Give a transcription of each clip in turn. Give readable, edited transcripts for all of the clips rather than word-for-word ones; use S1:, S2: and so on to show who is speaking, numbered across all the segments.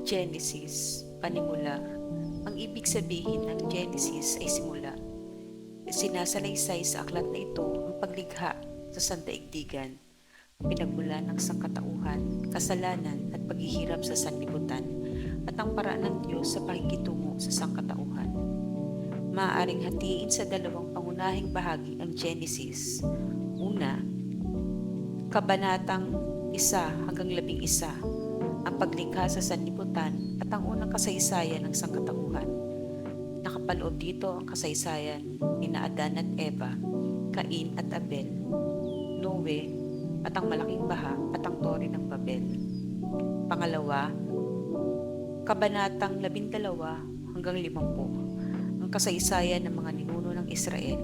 S1: Genesis, panimula. Ang ibig sabihin ng Genesis ay simula. Sinasalaysay sa aklat na ito ang paglikha sa sandaigdigan, pinagmula ng sangkatauhan, kasalanan at paghihirap sa sanlibutan, at ang paraan ng Diyos sa pakikitungo sa sangkatauhan. Maaaring hatiin sa dalawang pangunahing bahagi ang Genesis. Una, kabanatang 1 hanggang 11, ang paglikha sa sanlibutan at ang unang kasaysayan ng sangkatauhan. Nakapaloob dito ang kasaysayan ni Adan at Eva, Cain at Abel, Noe at ang malaking baha at ang tore ng Babel. Pangalawa, kabanatang 12 hanggang 50, ang kasaysayan ng mga ninuno ng Israel.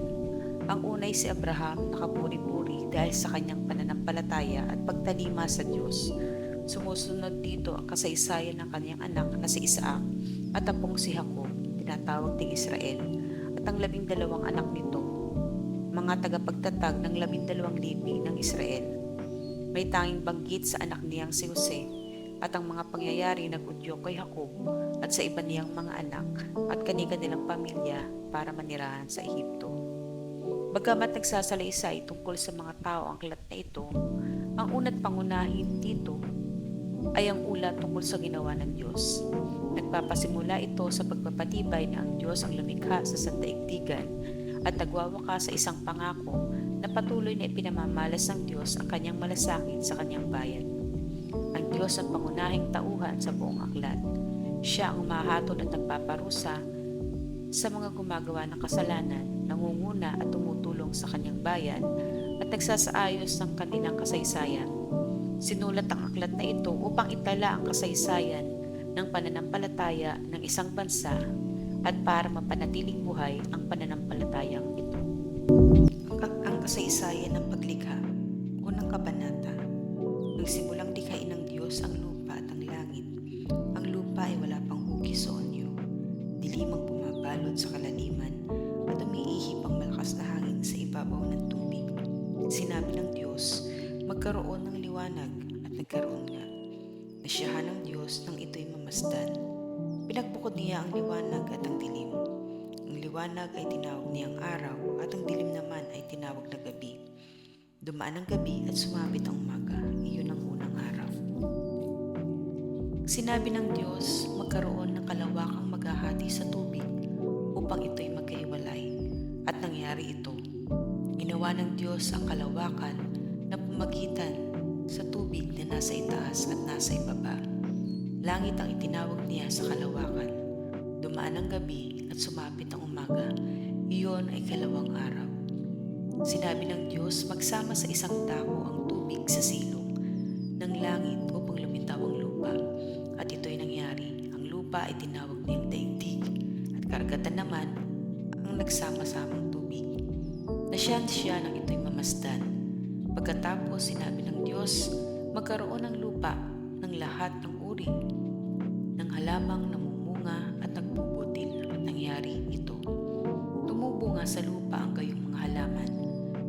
S1: Ang unay si Abraham, nakapuri-puri dahil sa kanyang pananampalataya at pagtalima sa Diyos. Sumusunod dito ang kasaysayan ng kanyang anak na si Isaac at apong si Jacob, tinatawag ding Israel, at ang 12 anak nito, mga tagapagtatag ng 12 lipi ng Israel. May tanging banggit sa anak niyang si Jose at ang mga pangyayari nag-udyok kay Jacob at sa iba niyang mga anak at kani-kanilang pamilya para manirahan sa Ehipto. Bagamat nagsasalaysay tungkol sa mga tao ang aklat na ito, ang una't pangunahin dito ay ang ulat tungkol sa ginawa ng Diyos. Nagpapasimula ito sa pagpapatibay na ang Diyos ang lumikha sa sandaigdigan at nagwawakas sa isang pangako na patuloy na ipinamamalas ng Diyos ang kanyang malasakit sa kanyang bayan. Ang Diyos ang pangunahing tauhan sa buong aklat. Siya ang mahatod at nagpaparusa sa mga gumagawa ng kasalanan, nangunguna at tumutulong sa kanyang bayan at nagsasaayos ng kanilang kasaysayan. Sinulat ang aklat na ito upang itala ang kasaysayan ng pananampalataya ng isang bansa at para mapanatiling buhay ang pananampalatayang ito. Ang kasaysayan ng paglikha. Unang kabanata. Nagsimulang likhain ng Diyos ang lupa at ang langit. Ang lupa ay wala pang hugis o anyo. Dilim ang bumabalot sa kalaliman at umiihip ang malakas na hangin sa ibabaw ng tubig. Sinabi ng Diyos, magkaroon ng liwanag at nagkaroon nga. Nasyahan ng Diyos nang ito'y mamasdan. Pinagbukod niya ang liwanag at ang dilim. Ang liwanag ay tinawag niyang araw at ang dilim naman ay tinawag na gabi. Dumaan ang gabi at sumapit ang umaga. Iyon ang unang araw. Sinabi ng Diyos, magkaroon ng kalawakang maghahati sa tubig upang ito'y magkahiwalay. At nangyari ito. Ginawa ng Diyos ang kalawakan na pumagitan sa tubig na nasa itaas at nasa ibaba. Langit ang itinawag niya sa kalawakan. Dumaan ang gabi at sumapit ang umaga. Iyon ay kalawang araw. Sinabi ng Diyos, magsama sa isang dako ang tubig sa silong ng langit upang lumitaw ang lupa. At ito'y nangyari. Ang lupa ay tinawag niyang daigdig at karagatan naman ang nagsama-samang tubig. Nasyahan siya nang ito'y mamasdan. Pagkatapos sinabi ng Diyos, magkaroon ng lupa ng lahat ng uri ng halamang namumunga at nagbubutil at nangyari ito. Tumubo nga sa lupa ang gayong mga halaman.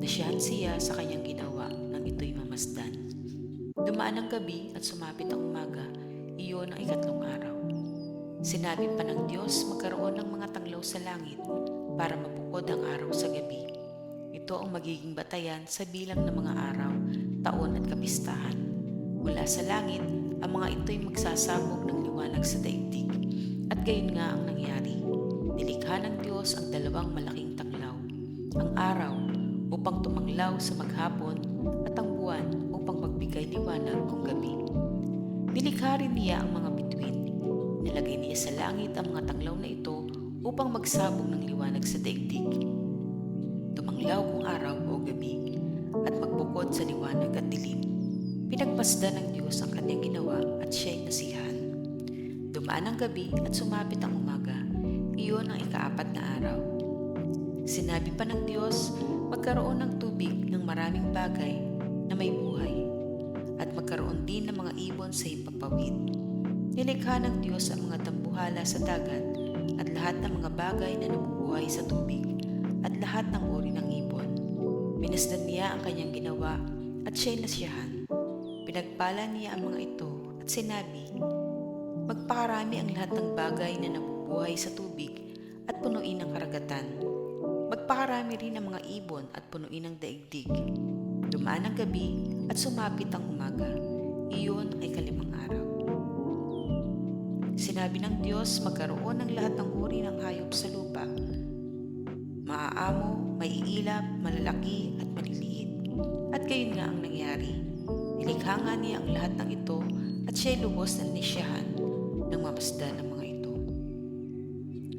S1: Nasyahan siya sa kanyang ginawa nang ito'y mamasdan. Dumaan ang gabi at sumapit ang umaga. Iyon ang ikatlong araw. Sinabi pa ng Diyos, magkaroon ng mga tanglaw sa langit para mabukod ang araw sa gabi. Ito ang magiging batayan sa bilang ng mga araw, taon at kapistahan. Mula sa langit, ang mga ito'y magsasabog ng liwanag sa daigdig. At gayon nga ang nangyari. Nilikha ng Diyos ang dalawang malaking tanglaw, ang araw upang tumanglaw sa maghapon at ang buwan upang magbigay liwanag kung gabi. Nilikha rin niya ang mga bituin. Nilagay niya sa langit ang mga tanglaw na ito upang magsabog ng liwanag sa daigdig. Tumanglaw kung araw o gabi at magbukod sa liwanag at dilim. Pinagmasdan ng Diyos ang kanyang ginawa at siya'y nasiyahan. Dumaan ang gabi at sumapit ang umaga. Iyon ang ikaapat na araw. Sinabi pa ng Diyos, magkaroon ng tubig ng maraming bagay na may buhay at magkaroon din ng mga ibon sa himpapawid. Nilikha ng Diyos ang mga tambuhala sa dagat at lahat ng mga bagay na nabubuhay sa tubig at lahat ng uri ng ibon. Minasdan niya ang kanyang ginawa at siya'y nasiyahan. Pinagpala niya ang mga ito at sinabi, Magpakarami ang lahat ng bagay na nabubuhay sa tubig at punuin ang karagatan. Magpakarami rin ang mga ibon at punuin ang daigdig. Dumaan ang gabi at sumapit ang umaga. Iyon ay kalimang araw. Sinabi ng Diyos, magkaroon ng lahat ng uri ng hayop sa lupa. Maaamo, maiilap, malalaki at maliliit. At gayon nga ang nangyari. Nilikha nga niya ang lahat ng ito at siya'y lubos na nisyahan ng mamasdan ng mga ito.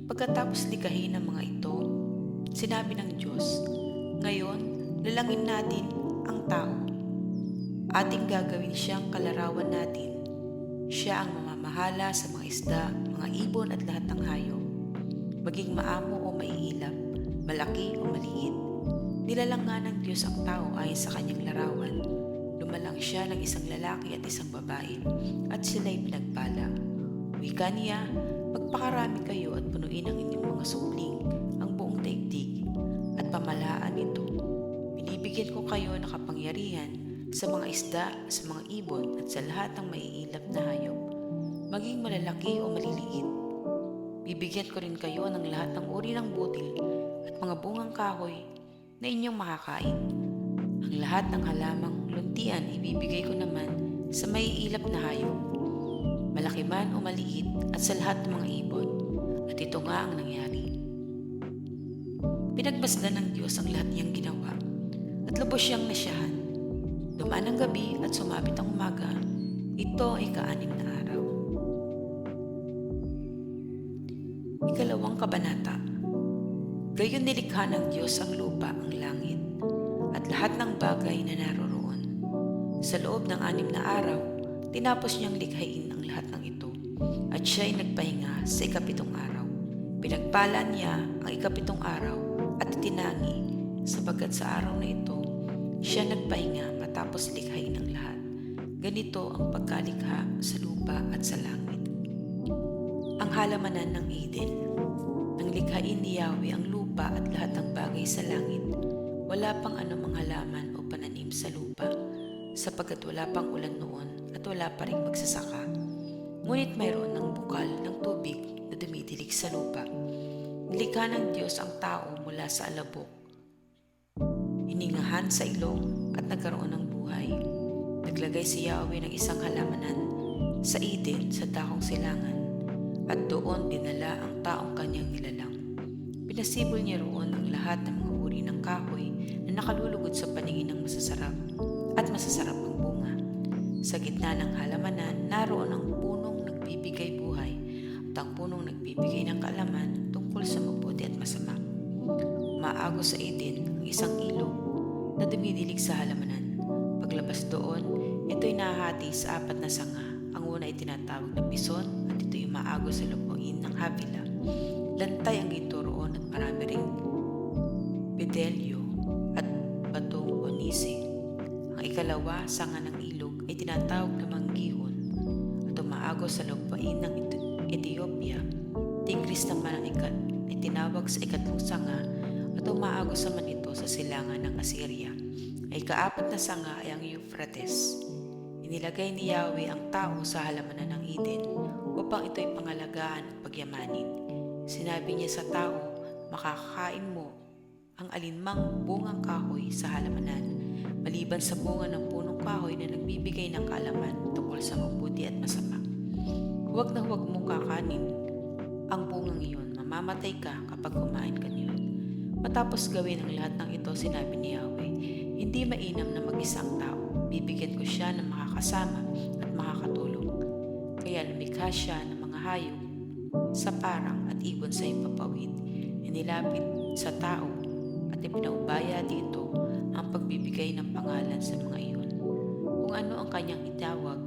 S1: Pagkatapos likahin ang mga ito, sinabi ng Diyos, ngayon, lalangin natin ang tao. Ating gagawin siyang kalarawan natin. Siya ang mamamahala sa mga isda, mga ibon at lahat ng hayop. Maging maamo o maiilap, malaki o maliit. Nilalang nga ng Diyos ang tao ayon sa kanyang larawan. Lumalang siya ng isang lalaki at isang babae, at sila'y pinagpala. Wika niya, magpakarami kayo at punuin ang inyong mga supling, ang buong daigdig, at pamalaan ito. Binibigyan ko kayo ng kapangyarihan sa mga isda, sa mga ibon, at sa lahat ng maiilap na hayop, maging malalaki o maliliit. Bibigyan ko rin kayo ng lahat ng uri ng butil at mga bungang kahoy na inyong makakain. Ang lahat ng halamang luntian ibibigay ko naman sa maiilap na hayop, malaki man o maliit, at sa lahat ng mga ibon. At ito nga ang nangyari. Pinagmasdan ng Diyos ang lahat niyang ginawa, at lubos siyang nasyahan. Dumaan ang gabi at sumapit ang umaga. Ito ay ka-6 na araw. Ikalawang kabanata. Gayon nilikha ng Diyos ang lupa, ang langit, at lahat ng bagay na naroroon. Sa loob ng 6 na araw, tinapos niyang likhain ang lahat ng ito, at siya'y nagpahinga sa 7 araw. Pinagpala niya ang 7 araw at itinangi, sapagkat sa araw na ito, siya nagpahinga matapos likhain ang lahat. Ganito ang pagkalikha sa lupa at sa langit. Ang halamanan ng Eden. Nang likhain ni Yahweh ang lupa at lahat ng bagay sa langit, wala pang anumang halaman o pananim sa lupa, sapagkat wala pang ulan noon at wala pa ring magsasaka. Ngunit mayroon ng bukal ng tubig na dumidilig sa lupa. Nilikha ng Diyos ang tao mula sa alabok. Hiningahan sa ilong at nagkaroon ng buhay. Naglagay si Yahweh ng isang halamanan sa Eden sa dakong silangan, at doon dinala ang taong kanyang nilalang. Pinasibol niya roon ang lahat ng mga uri ng kahoy na nakalulugod sa paningin ng masasarap, at masasarap ang bunga. Sa gitna ng halamanan, naroon ang punong nagbibigay buhay at ang punong nagbibigay ng kaalaman tungkol sa mabuti at masama. Umaagos sa Eden ang isang ilog na dumidilig sa halamanan. Paglabas doon, ito'y nahati sa 4 na sanga. Ang una ay tinatawag na bison, at ito'y umaagos sa lupain ng Havila. Lantay ang ginto roon at marami ring bedelyo at batong onise. Ang ikalawa, sanga ng ilog, ay tinatawag na manggihon, at umaagos sa lupain ng Ethiopia. Tigris naman ang ay tinawag sa 3 sanga, at umaagos naman ito sa silangan ng Assyria. Ay ka-4 na sanga ay ang Euphrates. Inilagay ni Yahweh ang tao sa halamanan ng Eden upang ito'y pangalagaan at pagyamanin. Sinabi niya sa tao, makakain mo ang alinmang bungang kahoy sa halamanan, maliban sa bunga ng punong kahoy na nagbibigay ng kaalaman tungkol sa mabuti at masama. Huwag na huwag mong kakanin ang bungang iyon, mamamatay ka kapag kumain ka niyon. Matapos gawin ang lahat ng ito, sinabi ni Yahweh, hindi mainam na mag-isang tao. Bibigyan ko siya ng makakasama at makakatulong. Kaya lumikha siya ng mga hayop sa parang at ibon sa impapawid. Inilapit sa tao at ipinaubaya dito ang pagbibigay ng pangalan sa mga iyon. Kung ano ang kanyang itawag,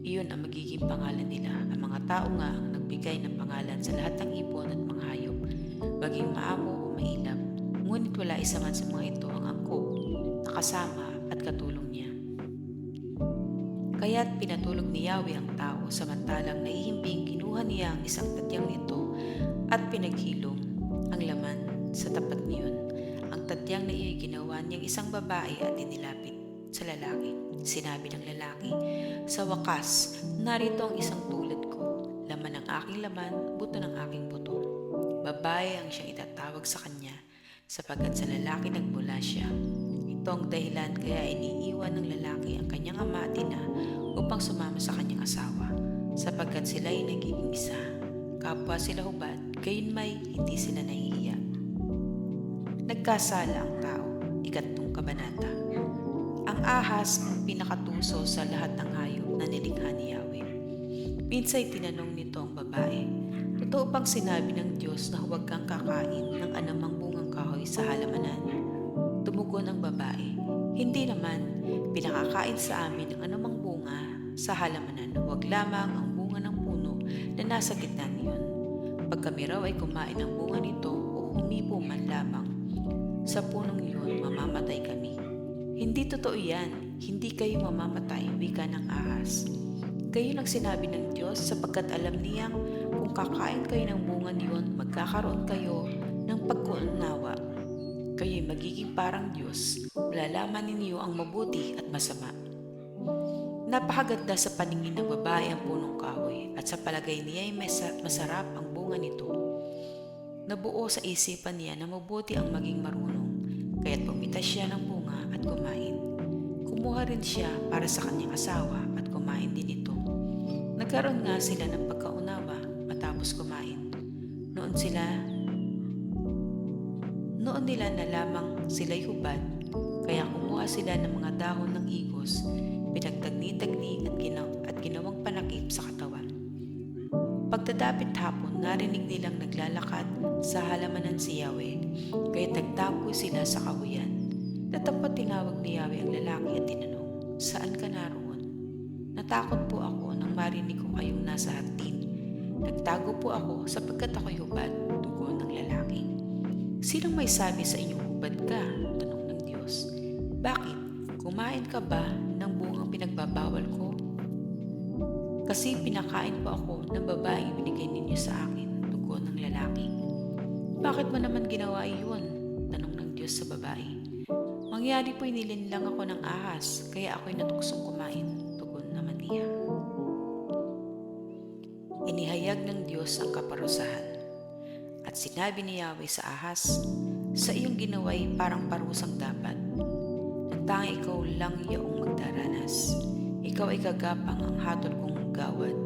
S1: iyon ang magiging pangalan nila. Ang mga tao nga ang nagbigay ng pangalan sa lahat ng ibon at mga hayop, maging maamo o mailap. Ngunit wala isa man sa mga ito ang angkop na kasama at katulong niya. Kaya't pinatulog ni Yahweh ang tao, samantalang naihimbing kinuha niya ang isang tadyang nito at pinaghilom ang laman sa tapat niyon. Ang tadyang na iyo'y ginawa niyang isang babae at inilapit sa lalaki. Sinabi ng lalaki, sa wakas, narito ang isang tulad ko laman ng aking laman, buto ng aking buto. Babae ang siyang itatawag sa kanya, sapagkat sa lalaki nagmula siya. Ito ang dahilan kaya iniiwan ng lalaki ang kanyang ama at ina upang sumama sa kanyang asawa, sapagkat sila ay nagiging isa. Kapwa sila hubad, gayunmay hindi sila nahihiya. Nagkasala ang tao. 3 kabanata. Ang ahas ang pinakatuso sa lahat ng hayop na nilikha ni Yahweh. Minsa'y tinanong nito ang babae, totoo bang sinabi ng Diyos na huwag kang kakain ng anumang bungang kahoy sa halamanan? Tumugon ang babae, hindi naman, pinakakain sa amin ng anumang bunga sa halamanan, huwag lamang ang bunga ng puno na nasa gitna niyon. Pag kami raw ay kumain ng bunga nito o humipo man lamang sa punong iyon, mamamatay kami. Hindi totoo yan, hindi kayo mamamatay, wika ng ahas. Gayon ang sinabi ng Diyos sapagkat alam niyang kung kakain kayo ng bunga niyon, magkakaroon kayo ng pagkuunawa. Kayo'y magiging parang Diyos, malalaman ninyo ang mabuti at masama. Napakaganda sa paningin ng babae ang punong kahoy at sa palagay niya ay masarap ang bunga nito. Nabuo sa isipan niya na mabuti ang maging marunong, kaya't pumitas siya ng bunga at kumain. Kumuha rin siya para sa kanyang asawa at kumain din ito. Nagkaroon nga sila ng pagkaunawa matapos kumain. Noon nila na lamang sila'y hubad, kaya kumuha sila ng mga dahon ng igos, pinagtagni-tagni at ginawang panakip sa katawan. Pagdadapit hapon, narinig nilang naglalakad sa halamanan si Yahweh, kaya nagtago sila sa kahuyan. Natapat tinawag ni Yahweh ang lalaki at tinanong, saan ka naroon? Natakot po ako nang marinig ko kayong nasa hardin. Nagtago po ako sapagkat ako'y hubad, tugon ng lalaki. Sinong may sabi sa inyong hubad ka? Tanong ng Diyos. Bakit? Kumain ka ba ng bungang pinagbabawal ko? Kasi pinakain po ako ng babaeng binigay ninyo sa akin, tugon ng lalaki. Bakit mo naman ginawa iyon? Tanong ng Diyos sa babae. Mangyari po'y nilinlang ako ng ahas, kaya ako'y natuksong kumain, tugon naman niya. Inihayag ng Diyos ang kaparusahan. At sinabi ni Yahweh sa ahas, sa iyong ginawa'y parang parusang dapat. Nagtangi ikaw lang yaong magdaranas. Ikaw ay gagapang ang hatol kong gawad,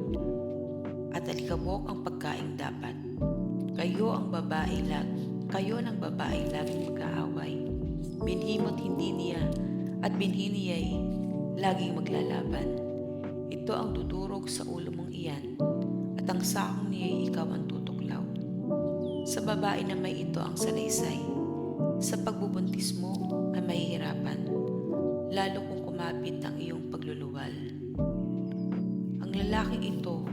S1: at alikabok ang pagkaing dapat. Kayo ng babae laging mag-aaway. Binhi mo't hindi niya, at binhi niya'y laging maglalaban. Ito ang dudurog sa ulo mong iyan, at ang sahong niya'y ikaw ang tutuklaw. Sa babae na may ito ang salaysay, sa pagbubuntis mo ay mahihirapan, lalo kung kumapit ang iyong pagluluwal. Ang lalaking ito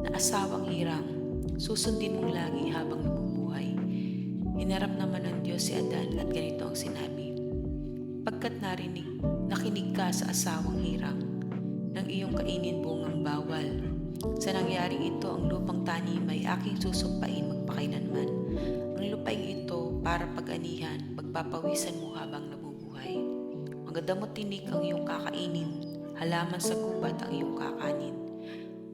S1: na asawang hirang, susundin mong lagi habang nabubuhay. Hinarap naman ng Diyos si Adan at ganito ang sinabi, pagkat nakinig ka sa asawang hirang, ng iyong kainin bungang bawal. Sa nangyaring ito, ang lupang tanim ay aking susumpain magpakailanman. Ang lupaing ito para pag-anihan, magpapawisan mo habang nabubuhay. Mga damot tinik ang iyong kakainin, halaman sa gubat ang iyong kakanin.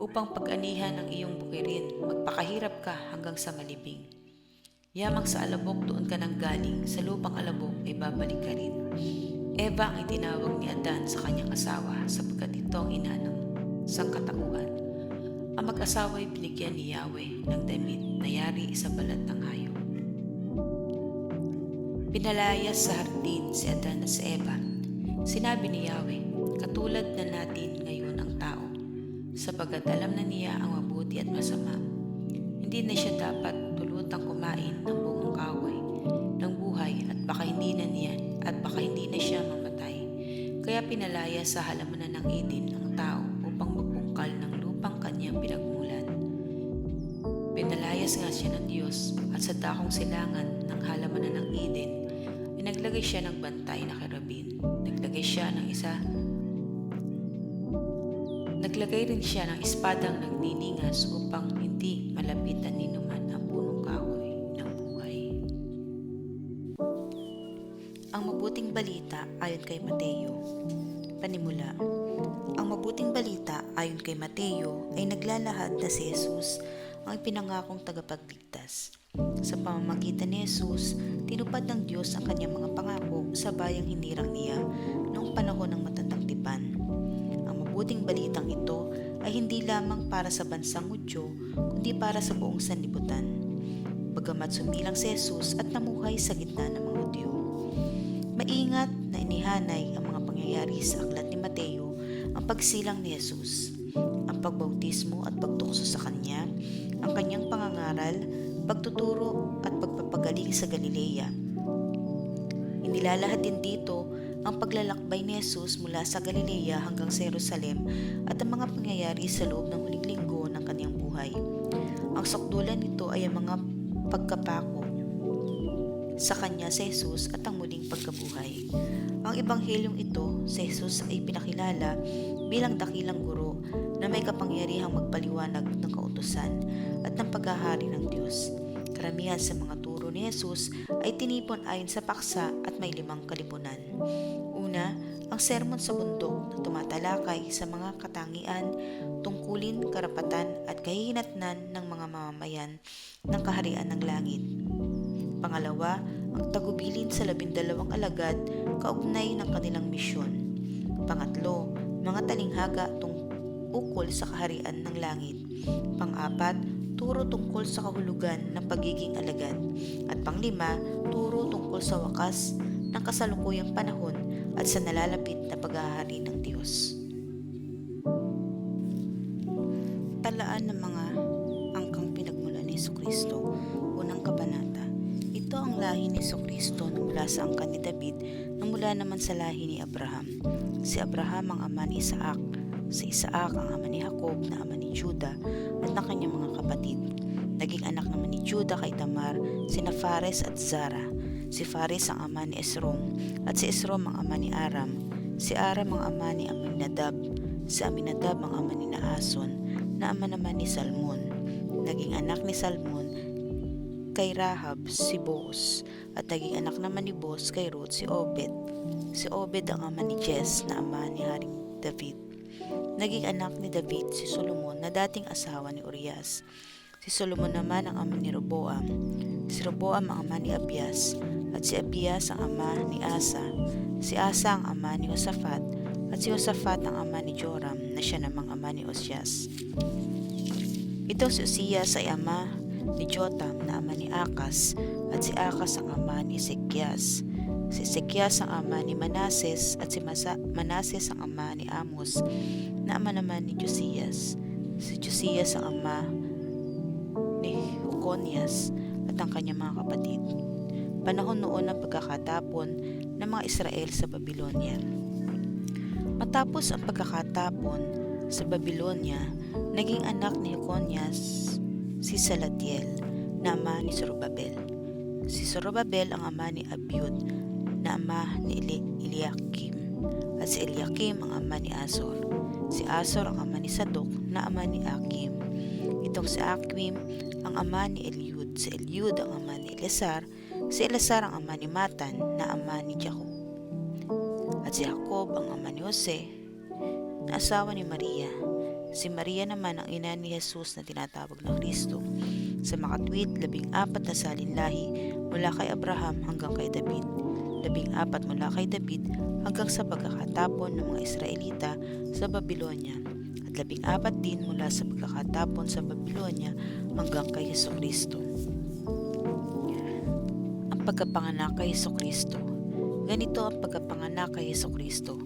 S1: Upang pag-anihan ang iyong bukirin, magpakahirap ka hanggang sa malibing. Yamang sa alabok doon ka nang galing, sa lupang alabok ay babalik ka rin. Eva ang itinawag ni Adan sa kanyang asawa sapagkat ito ang ina ng sangkatauhan. Ang mag-asawa ay binigyan ni Yahweh ng damit na yari sa balat ng hayop. Pinalayas sa hardin si Adan at si Eva. Sinabi ni Yahweh, katulad na natin ngayon ang tao, sapagkat alam na niya ang mabuti at masama. Hindi na siya dapat tulutang kumain ng bungang kahoy ng buhay at baka hindi na siya mamatay. Kaya pinalaya sa halamanan ng Eden ang tao upang magbungkal ng lupang kanyang pinagmulan. Pinalayas nga siya ng Diyos at sa dakong silangan ng halamanan ng Eden ay naglagay siya ng bantay na kerubin. Naglagay rin siya ng espadang nagniningas upang hindi malapitan ni naman ang punong kahoy ng buhay. Ang mabuting balita ayon kay Mateo. Panimula. Ang mabuting balita ayon kay Mateo ay naglalahad na si Jesus ang ipinangakong tagapagligtas. Sa pamamagitan ni Jesus, tinupad ng Diyos ang kanyang mga pangako sa bayang hinirang niya noong panahon ng matandang tipan. Ang mabuting balitang ito ay hindi lamang para sa bansang Hudyo, kundi para sa buong sanlibutan. Bagamat sumilang si Jesus at namuhay sa gitna ng mga Hudyo, maingat na inihanay ang mga pangyayari sa aklat ni Mateo ang pagsilang ni Jesus, ang pagbautismo at pagtukso sa kanya, ang kanyang pangangaral, pagtuturo at pagpapagaling sa Galilea. Inilalahad din dito ang paglalakbay ni Jesus mula sa Galilea hanggang sa Jerusalem at ang mga pangyayari sa loob ng huling linggo ng kanyang buhay. Ang sakdulan nito ay ang mga pagkapako sa kanya sa Jesus at ang muling pagkabuhay. Ang ebanghelyong ito sa Jesus ay pinakilala bilang dakilang guro na may kapangyarihang magpaliwanag ng kautusan at ng paghahari ng Diyos. Karamihan sa mga turo ni Jesus ay tinipon ayon sa paksa at may 5 kalipunan. Una, ang sermon sa bundok na tumatalakay sa mga katangian, tungkulin, karapatan at kahihinatnan ng mga mamamayan ng kaharian ng langit. Pangalawa, ang tagubilin sa 12 alagad kaugnay ng kanilang misyon. Pangatlo, mga talinghaga ukol sa kaharian ng langit. Pang-apat, turo tungkol sa kahulugan ng pagiging alagad. At pang-5, turo tungkol sa wakas ng kasalukuyang panahon at sa nalalapit na paghahari ng Diyos. Talaan ng mga angkang pinagmulan ni Jesucristo. Unang kabanata. Ito ang lahi ni Jesucristo na mula sa angkan ni David na mula naman sa lahi ni Abraham. Si Abraham ang ama ni Isaac, si Isaac ang ama ni Jacob na ama ni Juda at ng kanyang mga kapatid. Naging anak naman ni Juda kay Tamar sina Fares at Zara. Si Fares ang ama ni Esrom at si Esrom ang ama ni Aram. Si Aram ang ama ni Aminadab. Si Aminadab ang ama ni Naason na ama naman ni Salmon. Naging anak ni Salmon kay Rahab si Boaz at naging anak naman ni Boaz kay Ruth si Obed. Si Obed ang ama ni Jess na ama ni Haring David. Naging anak ni David si Solomon na dating asawa ni Urias. Si Solomon naman ang ama ni Roboam. Si Roboam ang ama ni Abias at si Abias ang ama ni Asa. Si Asa ang ama ni Josaphat at si Josaphat ang ama ni Joram na siya namang ama ni Ozias. Ito si Uzias ay ama ni Jotam na ama ni Akas at si Akas ang ama ni Ezekias. Si Ezekias ang ama ni Manases at si Manases ang ama ni Amos na ama naman ni Josias. Si Josias ang ama ni Jeconias at ang kanyang mga kapatid. Panahon noon ng pagkakatapon ng mga Israel sa Babylonia. Matapos ang pagkakatapon sa Babylonia, naging anak ni Jeconias si Salatiel na ama ni Zorobabel. Si Zorobabel ang ama ni Abiud na ama ni Eliakim at si Eliakim ang ama ni Azor. Si Azor ang ama ni Sadok na ama ni Akim. Itong si Akim ang ama ni Eliud. Si Eliud ang ama ni Eleazar. Si Eleazar ang ama ni Matan na ama ni Jacob. At si Jacob ang ama ni Jose na asawa ni Maria. Si Maria naman ang ina ni Jesus na tinatawag na Kristo. Sa makatwid, 14 na salinlahi mula kay Abraham hanggang kay David. 14 mula kay David hanggang sa pagkakatapon ng mga Israelita sa Babylonia. At 14 din mula sa pagkakatapon sa Babylonia hanggang kay Jesucristo. Ang pagkapanganak kay Jesucristo. Ganito ang pagkapanganak kay Jesucristo.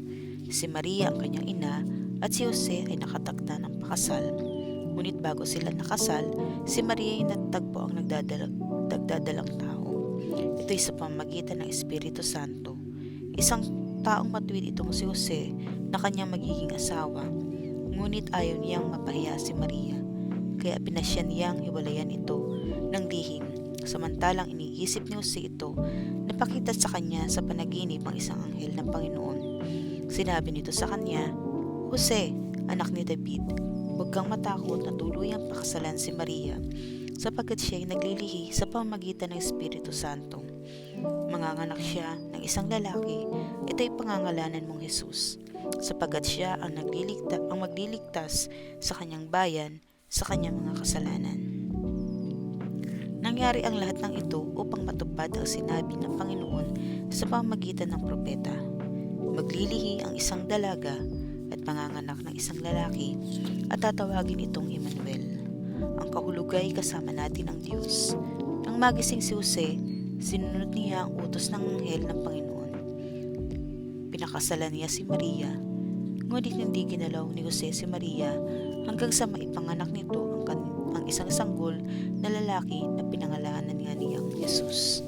S1: Si Maria ang kanyang ina at si Jose ay nakatakda ng pakasal. Ngunit bago sila nakasal, si Maria ay natagpo ang nagdadalang tao. Ito'y sa pamamagitan ng Espiritu Santo. Isang taong matuwid itong si Jose na kanyang magiging asawa. Ngunit ayaw niyang mapahiya si Maria, kaya pinasya niyang hiwalayan ito ng lihim. Samantalang iniisip ni Jose ito, napakita sa kanya sa panaginip ang isang anghel ng Panginoon. Sinabi nito sa kanya, Jose, anak ni David, huwag kang matakot na tuluyang pakasalan si Maria, sapagkat siya ay naglilihi sa pamamagitan ng Espiritu Santo. Manganganak siya ng isang lalaki, ito'y pangangalanan mong Jesus. sapagkat siya ang magliligtas sa kanyang bayan sa kanyang mga kasalanan. Nangyari ang lahat ng ito upang matupad ang sinabi ng Panginoon sa pamamagitan ng propeta. Maglilihi ang isang dalaga at manganganak ng isang lalaki at tatawagin itong Emmanuel. Ang kahulugay kasama natin ang Diyos. Nang magising si Jose, sinunod niya ang utos ng anghel ng Panginoon. Pinakasalan niya si Maria, ngunit hindi ginalaw ni Jose si Maria hanggang sa maipanganak nito ang isang sanggol na lalaki na pinangalanan nga niyang Jesus.